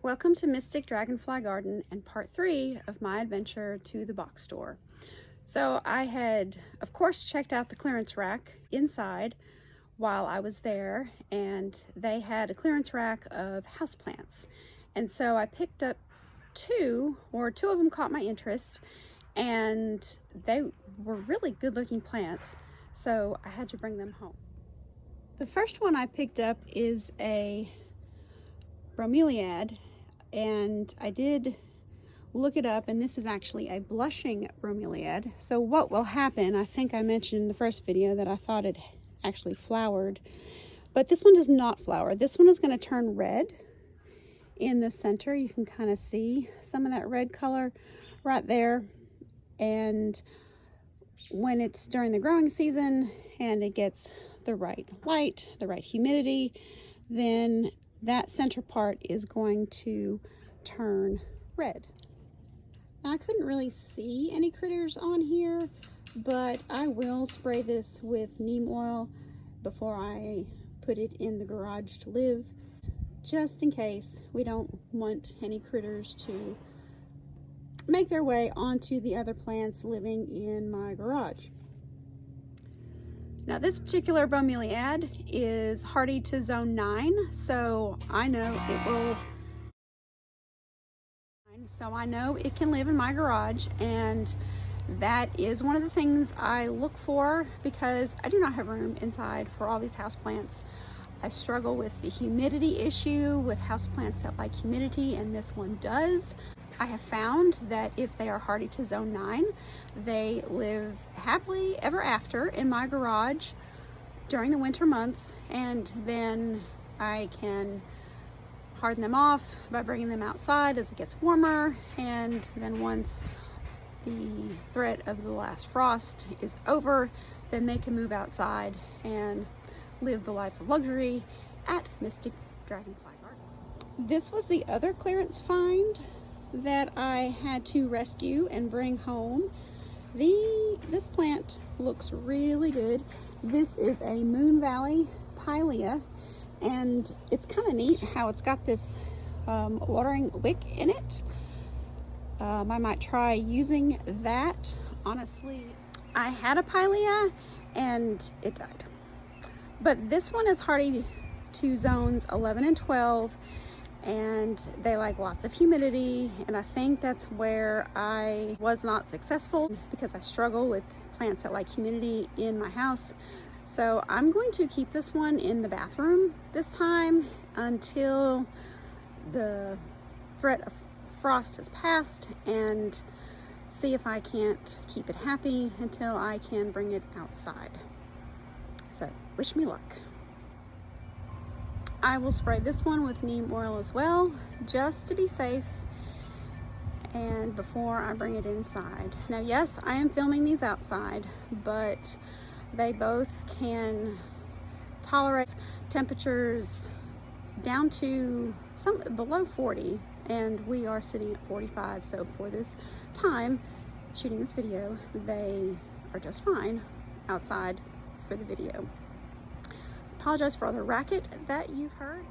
Welcome to Mystic Dragonfly Garden and part 3 of my adventure to the box store. So I had, of course, checked out the clearance rack inside while I was there, and they had a clearance rack of houseplants. And so I picked up two of them caught my interest, and they were really good looking plants, so I had to bring them home. The first one I picked up is a Bromeliad, and I did look it up, and this is actually a blushing Bromeliad. So what will happen, I think I mentioned in the first video that I thought it actually flowered, but this one does not flower. This one is going to turn red in the center. You can kind of see some of that red color right there, and when it's during the growing season and it gets the right light, the right humidity, then that center part is going to turn red. Now, I couldn't really see any critters on here, but I will spray this with neem oil before I put it in the garage to live, just in case we don't want any critters to make their way onto the other plants living in my garage. Now, this particular Bromeliad is hardy to zone 9, so I know it can live in my garage, and that is one of the things I look for because I do not have room inside for all these houseplants. I struggle with the humidity issue with houseplants that like humidity, and this one does. I have found that if they are hardy to zone 9, they live happily ever after in my garage during the winter months, and then I can harden them off by bringing them outside as it gets warmer, and then once the threat of the last frost is over, then they can move outside and live the life of luxury at Mystic Dragonfly Garden. This was the other clearance find that I had to rescue and bring home. This plant looks really good. This is a Moon Valley Pilea, and it's kind of neat how it's got this watering wick in it. I might try using that. Honestly, I had a Pilea and it died, but this one is hardy to zones 11 and 12, and they like lots of humidity, and I think that's where I was not successful because I struggle with plants that like humidity in my house. So I'm going to keep this one in the bathroom this time until the threat of frost has passed, and see if I can't keep it happy until I can bring it outside. So wish me luck. I will spray this one with neem oil as well, just to be safe, and before I bring it inside. Now, yes, I am filming these outside, but they both can tolerate temperatures down to some below 40, and we are sitting at 45. So for this time shooting this video, they are just fine outside for the video. Apologize for all the racket that you've heard.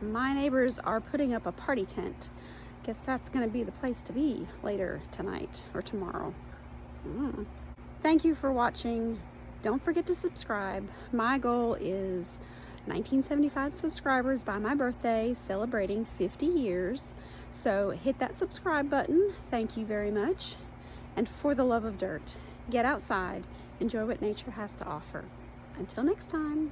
My neighbors are putting up a party tent. Guess that's going to be the place to be later tonight or tomorrow. Thank you for watching. Don't forget to subscribe. My goal is 1975 subscribers by my birthday, celebrating 50 years. So hit that subscribe button. Thank you very much. And for the love of dirt, get outside, enjoy what nature has to offer. Until next time.